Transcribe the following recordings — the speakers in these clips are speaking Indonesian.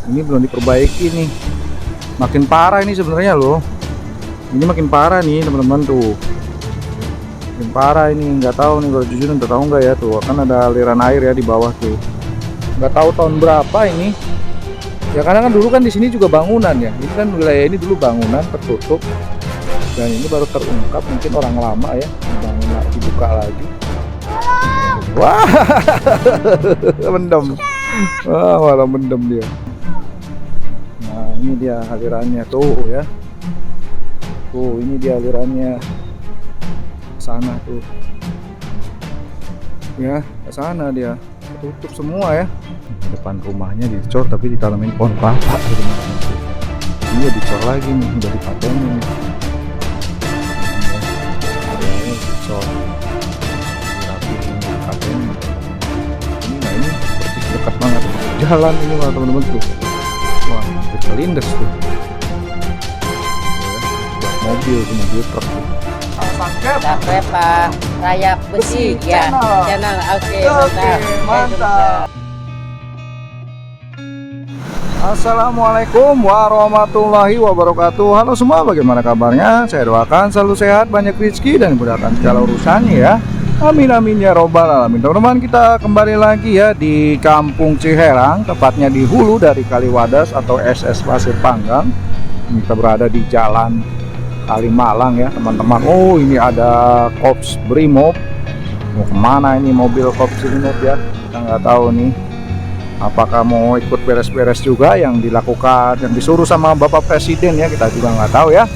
Ini belum diperbaiki nih, makin parah ini sebenarnya loh. Ini makin parah nih teman-teman tuh, makin parah ini. Nggak tahu nih kalau jujur, nggak tahu nggak ya tuh, kan ada aliran air ya di bawah tuh. Nggak tahu tahun berapa ini. Ya karena kan dulu kan di sini juga bangunan ya. Ini kan wilayah ini dulu bangunan tertutup, dan ini baru terungkap mungkin orang lama ya, dibangun lagi, dibuka lagi. Wah, mendem. Wah, malah mendem dia. Nah, ini dia alirannya tuh ya. Tuh, ini dia alirannya ke sana tuh. Ya, ke sana dia. Tutup semua ya. Depan rumahnya dicor tapi ditanamin pohon kelapa gitu. Ini ya dicor lagi nih, udah dipatenin nih. Ya, dicor. Dirapiin, dipatenin. Ini persis dekat banget jalan ini malah teman-teman tuh. Wah, kelindes tuh. Mobil truk tuh. Dapat Pak Raya Besi ya. Channel oke, mantap. Assalamualaikum warahmatullahi wabarakatuh. Halo semua, bagaimana kabarnya? Saya doakan selalu sehat, banyak rezeki dan dimudahkan segala urusannya ya. Amin amin ya robbal alamin. Teman-teman, kita kembali lagi ya di Kampung Ciherang, tepatnya di hulu dari Kaliwadas atau SS Pasir Panggang. Kita berada di Jalan Kalimalang ya teman-teman. Oh, ini ada Korps Brimob. Mau kemana ini mobil Korps Brimob ya? Kita nggak tahu nih. Apakah mau ikut beres-beres juga yang dilakukan, yang disuruh sama Bapak Presiden ya? Kita juga nggak tahu ya.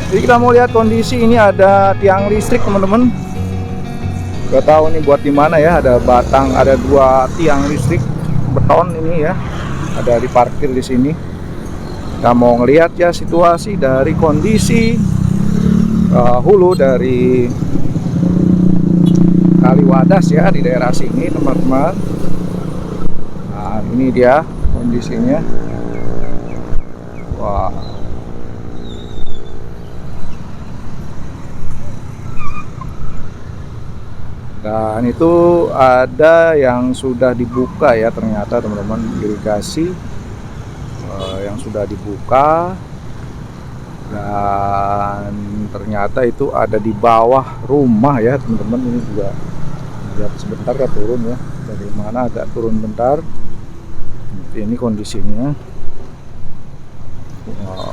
Jadi kita mau lihat kondisi ini, ada tiang listrik teman-teman. Nggak tahu nih buat di mana ya. Ada batang, ada 2 tiang listrik beton ini ya. Ada diparkir di sini. Kita mau ngelihat ya situasi dari kondisi hulu dari Kaliwadas ya, di daerah sini teman-teman. Nah, ini dia kondisinya. Wah, dan itu ada yang sudah dibuka ya ternyata teman-teman, irigasi yang sudah dibuka. Dan ternyata itu ada di bawah rumah ya teman-teman. Ini juga lihat sebentar ya, turun ya, dari mana agak turun bentar. Ini kondisinya. Wow.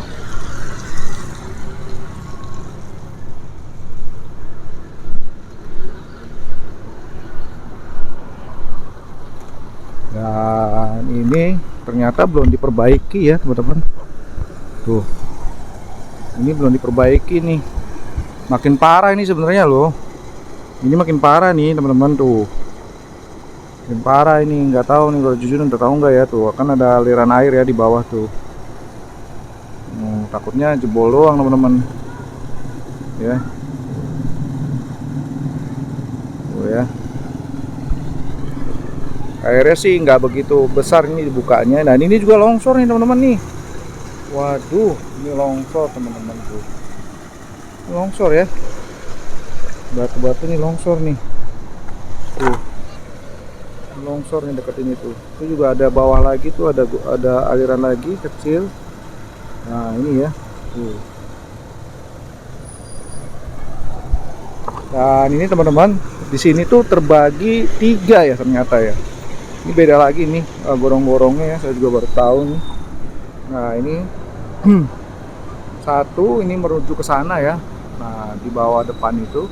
Dan ini ternyata belum diperbaiki ya teman-teman. Tuh, ini belum diperbaiki nih, makin parah ini sebenarnya loh. Ini makin parah nih teman-teman tuh, makin parah ini. Nggak tahu nih kalau jujur, nggak tahu nggak ya tuh, kan ada aliran air ya di bawah tuh. Takutnya jebol doang teman-teman ya. Tuh ya, airnya sih nggak begitu besar ini dibukanya. Nah, ini juga longsor nih teman-teman nih. Waduh, ini longsor teman-teman tuh. Longsor ya. Batu-batu nih longsor nih. Tuh. Longsor nih dekat ini tuh. Itu juga ada bawah lagi tuh, ada aliran lagi kecil. Nah, ini ya. Tuh. Dan ini teman-teman, di sini tuh terbagi 3 ya ternyata ya. Ini beda lagi nih gorong-gorongnya ya, saya juga baru tahu nih. Nah, ini satu ini menuju ke sana ya. Nah, di bawah depan itu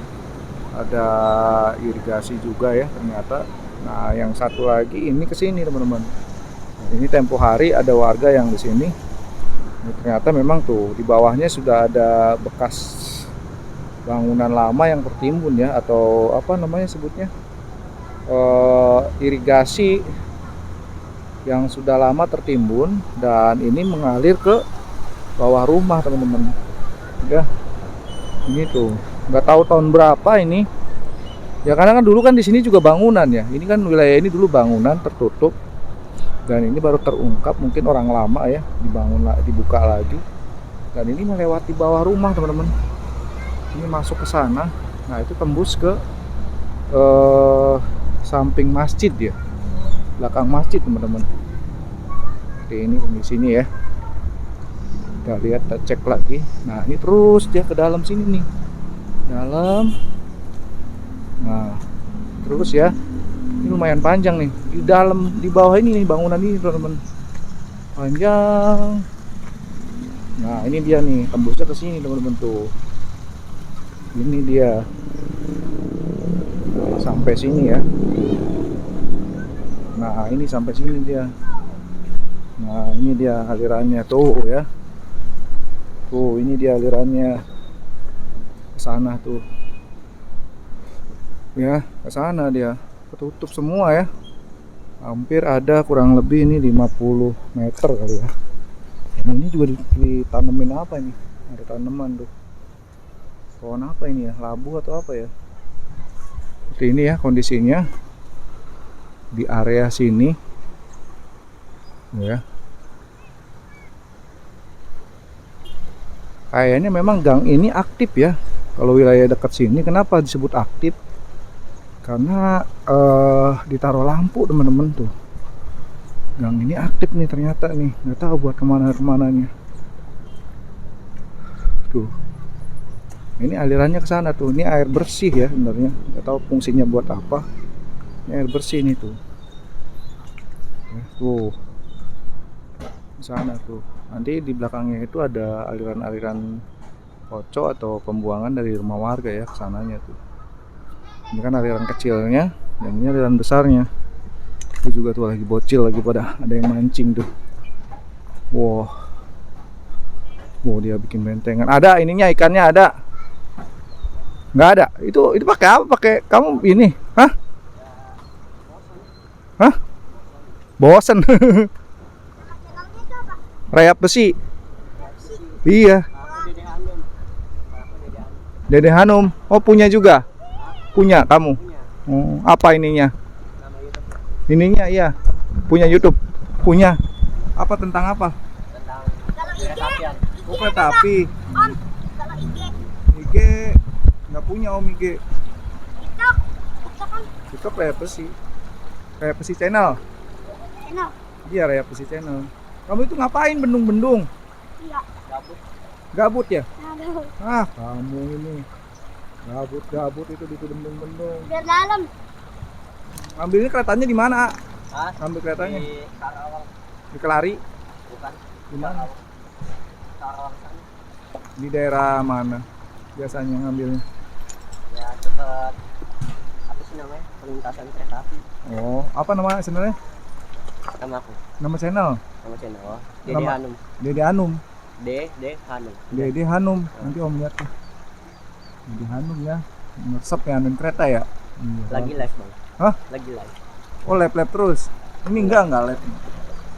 ada irigasi juga ya ternyata. Nah, yang satu lagi ini ke sini teman-teman. Ini tempo hari ada warga yang di sini. Ini ternyata memang tuh di bawahnya sudah ada bekas bangunan lama yang tertimbun ya, atau apa namanya sebutnya, irigasi yang sudah lama tertimbun, dan ini mengalir ke bawah rumah teman-teman ya. Ini tuh nggak tahu tahun berapa ini ya, karena kan dulu kan di sini juga bangunan ya. Ini kan wilayah ini dulu bangunan tertutup, dan ini baru terungkap mungkin orang lama ya, dibuka lagi. Dan ini melewati bawah rumah teman-teman. Ini masuk ke sana. Nah, itu tembus ke samping masjid ya, belakang masjid teman-teman. Seperti ini kondisinya ya. Kita lihat, kita cek lagi. Nah ini terus dia ke dalam sini nih, dalam. Nah terus ya, ini lumayan panjang nih di dalam, di bawah ini nih bangunan ini teman-teman, panjang. Nah ini dia nih, tembusnya ke sini teman-teman tuh. Ini dia sampai sini ya. Nah ini sampai sini dia. Nah ini dia alirannya tuh ya. Tuh ini dia alirannya ke sana tuh. Ya, ke sana dia. Ketutup semua ya. Hampir ada kurang lebih ini 50 meter kali ya. Dan ini juga ditanemin apa ini? Ada tanaman tuh. Pohon apa ini ya? Labu atau apa ya? Seperti ini ya kondisinya di area sini. Ya. Kayaknya memang gang ini aktif ya. Kalau wilayah dekat sini, kenapa disebut aktif? Karena ditaruh lampu teman-teman tuh. Gang ini aktif nih ternyata nih. Nggak tahu buat kemana-kemananya. Tuh. Ini alirannya ke sana tuh. Ini air bersih ya sebenarnya. Nggak tahu fungsinya buat apa. Ini air bersih nih tuh. Tuh. Ke sana tuh. Nanti di belakangnya itu ada aliran-aliran kocok atau pembuangan dari rumah warga ya, kesananya tuh. Ini kan aliran kecilnya, dan ini aliran besarnya. Itu juga tuh lagi bocil, lagi pada ada yang mancing tuh. Wow, wow dia bikin bentengan. Ada ininya, ikannya ada. Nggak ada. Itu pakai apa? Pakai kamu ini? Hah? Hah? Bosen. Rayap besi. Iya. Dede Hanum. Oh punya juga. Punya kamu. Oh, apa ininya? Ininya iya. Punya YouTube. Punya. Apa tentang apa? Tentang Oh kereta api. Om, kalau IG IG nggak punya Om IG. TikTok kan TikTok Rayap Besi. Rayap Besi channel. channel. Iya Rayap Besi channel. Kamu itu ngapain bendung-bendung? Iya. Gabut ya? Aduh, Ah, kamu ini gabut itu di bendung-bendung. biar dalam. Ambilnya keretanya di mana? Hah? Ambil keretanya Di Karawang. di Kelari. Bukan. Di mana? Karawang sana. Di daerah mana? Biasanya ngambilnya. Ya dekat apa sih namanya? Perlintasan kereta api. Oh, apa nama sebenarnya? Nama aku. Nama channel? Nama channel. Oh, Dede Nama- Hanum. Dede Hanum. Dede Hanum. Dede Hanum. Nanti Om lihat tuh. Dede Hanum ya. Ngesep ya, anuin kereta ya. Iya. Lagi live bang. Hah? Lagi live. Oh, lap-lap terus. Ini enggak lap.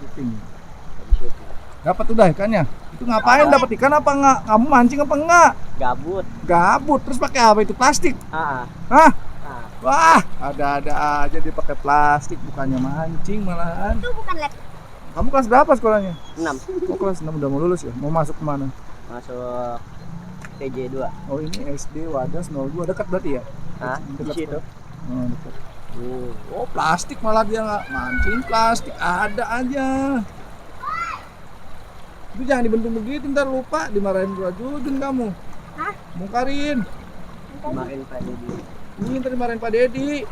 Syuting. Lagi syuting. Dapat udah ikannya. Itu ngapain dapat ikan apa enggak? Kamu mancing apa enggak? Gabut. Gabut. Terus pakai apa itu? Plastik. Ah. Hah? Ah. Wah, ada-ada aja dia pakai plastik, bukannya mancing malahan. Itu bukan lab. Kamu kelas berapa sekolahnya? 6. Oh, kelas 6 udah mau lulus ya? Mau masuk kemana? Masuk TJ2. Oh, ini SD Wadas 02, dekat berarti ya? Hah? Di Dekat situ. Oh, dekat. Oh, plastik malah dia nggak mancing plastik, ada aja. Itu jangan dibentuk begitu, ntar lupa dimarahin gua Jujun kamu. Hah? Bongkarin. Kemarin Pak Dedi. Ini ntar dimarahin Pak Dedi.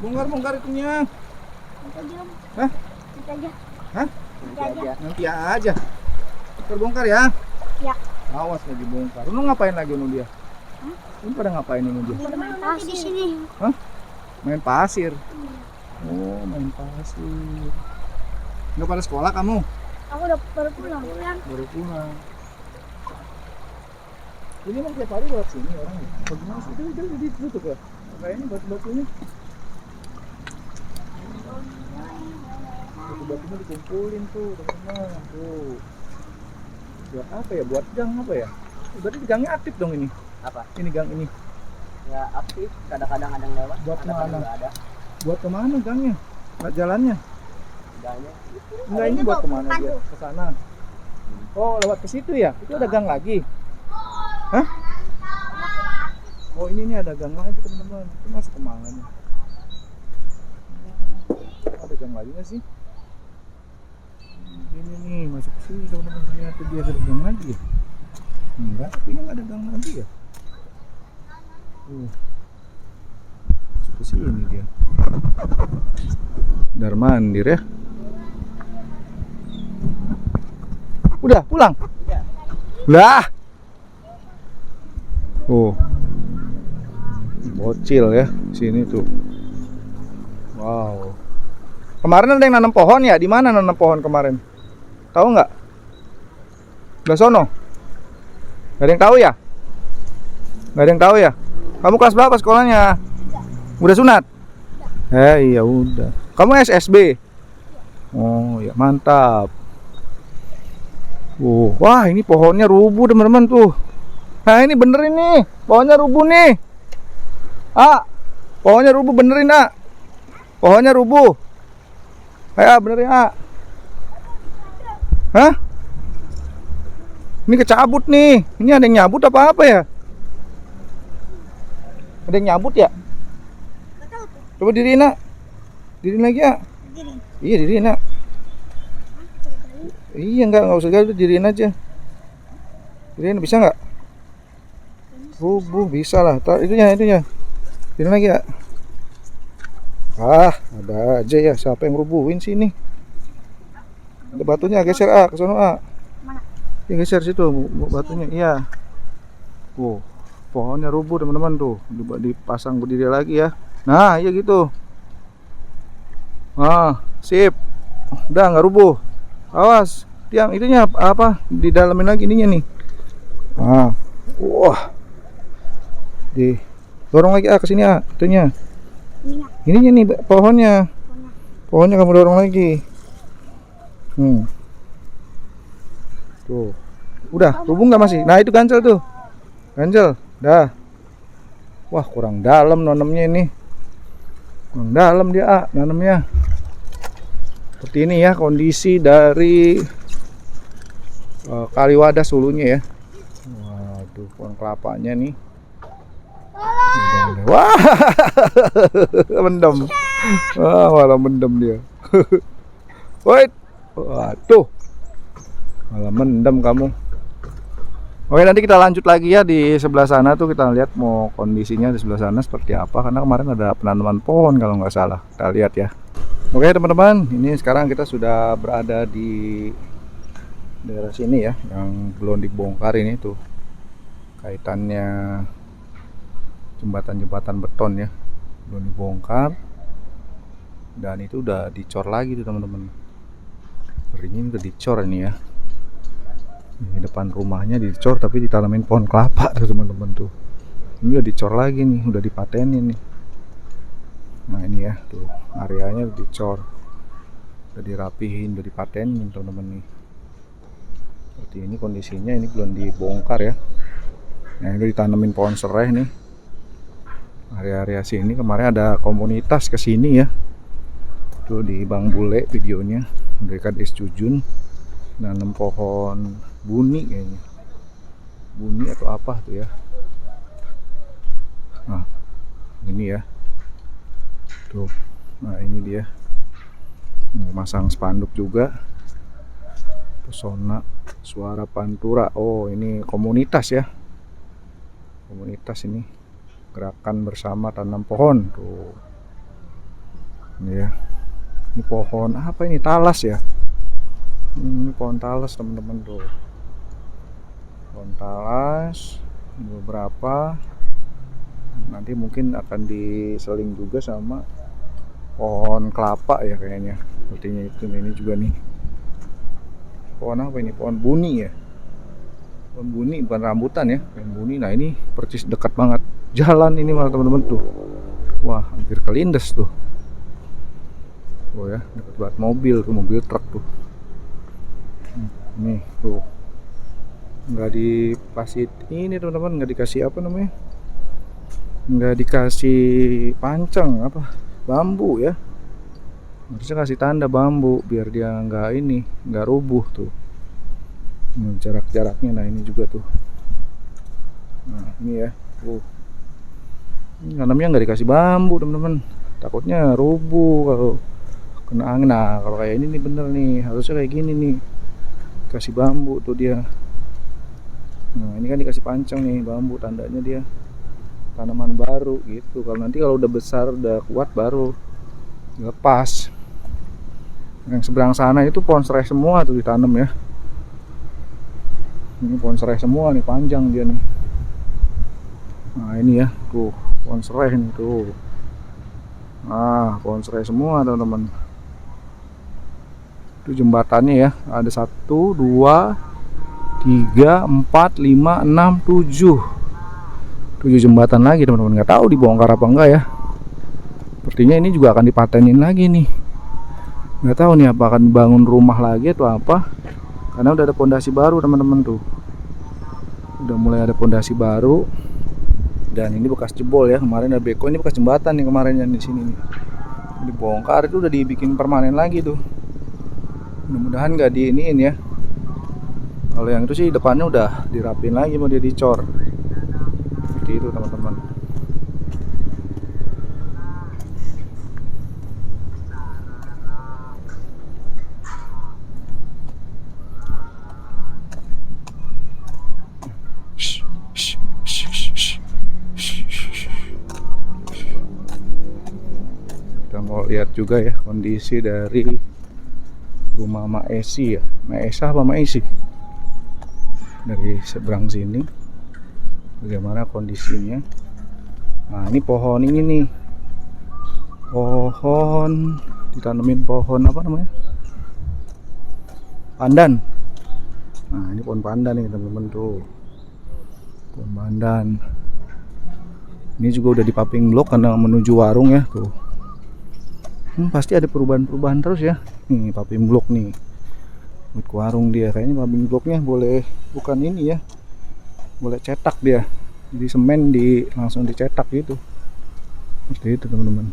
Bongkar itunya. Nanti aja, Om. Hah? Nanti aja. Hah? Nanti aja. Nanti aja. Terbongkar ya? Ya. Awas lagi bongkar. Lu ngapain lagi unu dia? Hah? Lu pada ngapain unu dia? Bermain nanti di sini. Main pasir. Oh, main pasir. Nggak pada sekolah kamu? Aku udah baru pulang. Baru pulang. Ini emang tiap hari lewat sini orang ya? Bagaimana sih? Itu ditutup ya? Kayaknya batu-batunya. Batu-batunya dikumpulin tuh, teman-teman. Tuh. Buat apa ya? Buat gang apa ya? Berarti gangnya aktif dong ini. Apa? Ini gang ini. Ya aktif. Kadang-kadang ada yang lewat. Buat kadang-kadang kemana? nggak ada. Buat kemana gangnya? Nggak jalannya? Gangnya. Enggak, ini Ini buat tuh, kemana bukan dia? tuh. Ke sana. Oh, lewat ke situ ya? Itu ada gang lagi? Hah? Oh, ini nih ada gang lagi teman-teman. Itu masuk kemana nih? Ada gang lagi nggak sih? Ini nih masuk ke sini teman-teman, ternyata dia ada gang lagi ya. Enggak, tapi nggak ada gang lagi ya. Masuk ke sini dia. Darmandir ya. Udah pulang? Ya. Lah. Bocil ya sini tuh. Wow. Kemarin ada yang nanam pohon ya? Di mana nanam pohon kemarin? Tahu nggak? Udah sono? Gak ada yang tahu ya? Gak ada yang tahu ya? Kamu kelas berapa sekolahnya? Udah sunat? Iya udah. Kamu SSB? Oh ya mantap. Wah ini pohonnya rubuh teman-teman tuh. Nah ini bener ini, pohonnya rubuh nih. Pohonnya rubuh benerin pohonnya rubuh. Ayo benerin Hah? Ini kecabut nih. Ini ada yang nyabut apa ya? Ada yang nyabut ya? Coba diriin diriin lagi Iya diriin Iya enggak usah gaduh, diriin aja. Diriin bisa nggak? Rubuh bisa lah. Itunya. Diriin lagi ya. Ada aja ya, siapa yang rubuhin sini? Ada batunya, geser ke sono Mana? Ya geser situ batunya. Iya. Pohonnya rubuh teman-teman tuh. Dipasang berdiri lagi ya. Nah, iya gitu. Sip. Udah nggak rubuh. Awas, tiang itunya apa? Didalamin lagi ininya nih. Dorong lagi ke sini itunya. Ininya nih pohonnya. Pohonnya kamu dorong lagi. Tuh. Udah, rubuh nggak masih? Nah, itu ganjel tuh. Ganjel. Dah. Wah, kurang dalam nanamnya ini. Kurang dalam dia, nanamnya. Seperti ini ya kondisi dari Kaliwadas hulunya ya. Waduh, pohon kelapanya nih. Wah, mendem. Malah mendem dia. Wait. Waduh. Malah mendem kamu. Oke, nanti kita lanjut lagi ya di sebelah sana tuh, kita lihat mau kondisinya di sebelah sana seperti apa, karena kemarin ada penanaman pohon kalau nggak salah. Kita lihat ya. Oke teman-teman, ini sekarang kita sudah berada di daerah sini ya, yang belum dibongkar ini tuh. Kaitannya jembatan beton ya, belum dibongkar. Dan itu udah dicor lagi tuh teman-teman. Ini udah dicor ini ya. Di depan rumahnya dicor, tapi ditanamin pohon kelapa tuh teman-teman tuh. Ini udah dicor lagi nih, udah dipatenin nih. Nah ini ya, tuh areanya udah dicor, udah dirapihin, udah dipatenin teman-teman nih. Seperti ini kondisinya, ini belum dibongkar ya. Nah ini udah ditanamin pohon serai nih. Area-area sini kemarin ada komunitas kesini ya. Tuh di Bang Bule videonya, dari Kades Jujun, nanam pohon buni kayaknya. Buni atau apa tuh ya. Nah ini ya. Tuh, nah ini dia. Masang spanduk juga. Pesona Suara Pantura. Oh, ini komunitas ya. Komunitas ini. Gerakan bersama tanam pohon. Tuh. Ini ya. Ini pohon apa ini? Talas ya. Ini pohon talas teman-teman tuh. Pohon talas beberapa. Nanti mungkin akan diseling juga sama pohon kelapa ya kayaknya. Sepertinya itu. Ini juga nih. Pohon apa ini? Pohon buni ya. Pohon buni, bukan rambutan ya. Pohon buni. Nah ini persis dekat banget jalan ini malah teman-teman tuh. Wah hampir kelindes tuh. Oh ya, dekat banget mobil tuh, mobil truk tuh. Nih tuh. Nggak dipasih ini teman-teman, nggak dikasih apa namanya? Nggak dikasih pancang apa? Bambu ya. Harusnya kasih tanda bambu biar dia nggak rubuh tuh. Jarak-jaraknya, nah ini juga tuh. Nah ini ya, nanamnya nggak dikasih bambu teman-teman. Takutnya rubuh kalau kena angin. Nah kalau kayak ini nih bener nih, harusnya kayak gini nih, kasih bambu tuh dia. Nah ini kan dikasih pancang nih bambu, tandanya dia tanaman baru gitu. Kalau nanti kalau udah besar udah kuat baru dilepas. Yang seberang sana itu pohon serai semua tuh ditanam ya. Ini pohon serai semua nih, panjang dia nih. Nah ini ya tuh pohon serai nih tuh. Nah pohon serai semua teman-teman. Itu jembatannya ya, ada 1, 2, 3, 4, 5, 6, 7 jembatan lagi teman-teman. Nggak tahu dibongkar apa enggak ya. Sepertinya ini juga akan dipatenin lagi nih. Nggak tahu nih apa akan bangun rumah lagi atau apa, karena udah ada pondasi baru teman-teman tuh. Udah mulai ada pondasi baru. Dan ini bekas jebol ya, kemarin ada beko, ini bekas jembatan nih kemarin yang di sini nih. Dibongkar itu udah dibikin permanen lagi tuh. Mudah-mudahan nggak diiniin ya. Kalau yang itu sih depannya udah dirapin lagi, mau dia dicor. Seperti itu teman-teman. Kita mau lihat juga ya kondisi dari rumah Maesi ya, Maesa apa Maesi, dari seberang sini bagaimana kondisinya. Nah ini pohon ini nih, pohon ditanemin, pohon apa namanya, pandan. Nah ini pohon pandan nih teman-teman tuh, pohon pandan. Ini juga udah dipaping blok karena menuju warung ya tuh. Pasti ada perubahan-perubahan terus ya. Nih paping blok nih buat ke warung dia. Kayaknya paping bloknya boleh, bukan ini ya, boleh cetak dia, jadi semen langsung dicetak gitu. Seperti itu teman-teman.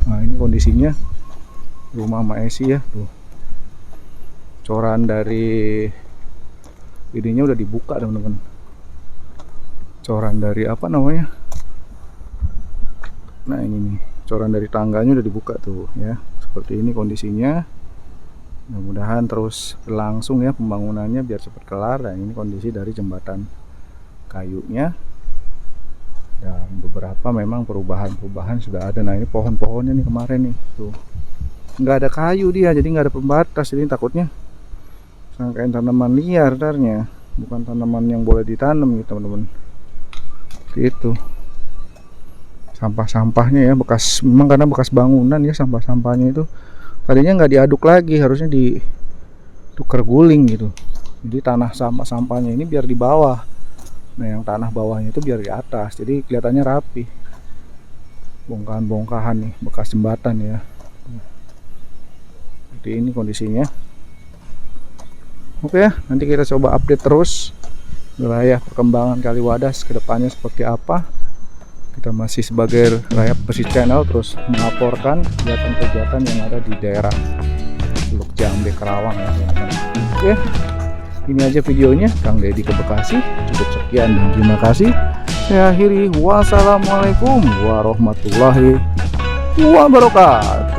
Nah ini kondisinya rumah Maesi ya tuh. Coran dari ininya udah dibuka teman-teman. Coran dari apa namanya, nah ini nih, coran dari tangganya udah dibuka tuh ya. Seperti ini kondisinya. Mudah-mudahan terus berlangsung ya pembangunannya biar cepat kelar. Dan ini kondisi dari jembatan kayunya. Dan beberapa memang perubahan-perubahan sudah ada. Nah ini pohon-pohonnya nih kemarin nih tuh, nggak ada kayu dia, jadi nggak ada pembatas. Jadi takutnya sangkain tanaman liar darnya, bukan tanaman yang boleh ditanam gitu teman-teman. Gitu. Sampah-sampahnya ya bekas, memang karena bekas bangunan ya, sampah-sampahnya itu tadinya nggak diaduk lagi, harusnya ditukar guling gitu. Jadi tanah sampah-sampahnya ini biar di bawah, nah yang tanah bawahnya itu biar di atas, jadi kelihatannya rapi. Bongkahan-bongkahan nih bekas jembatan ya. Seperti ini kondisinya. Oke ya, nanti kita coba update terus wilayah perkembangan Kaliwadas kedepannya seperti apa. Kita masih sebagai Rakyat Bersih Channel terus melaporkan kegiatan-kegiatan yang ada di daerah Teluk Jambe, Karawang ya teman-teman. Oke, ini aja videonya. Kang Deddy ke Bekasi. Cukup sekian dan terima kasih. Saya akhiri. Wassalamualaikum warahmatullahi wabarakatuh.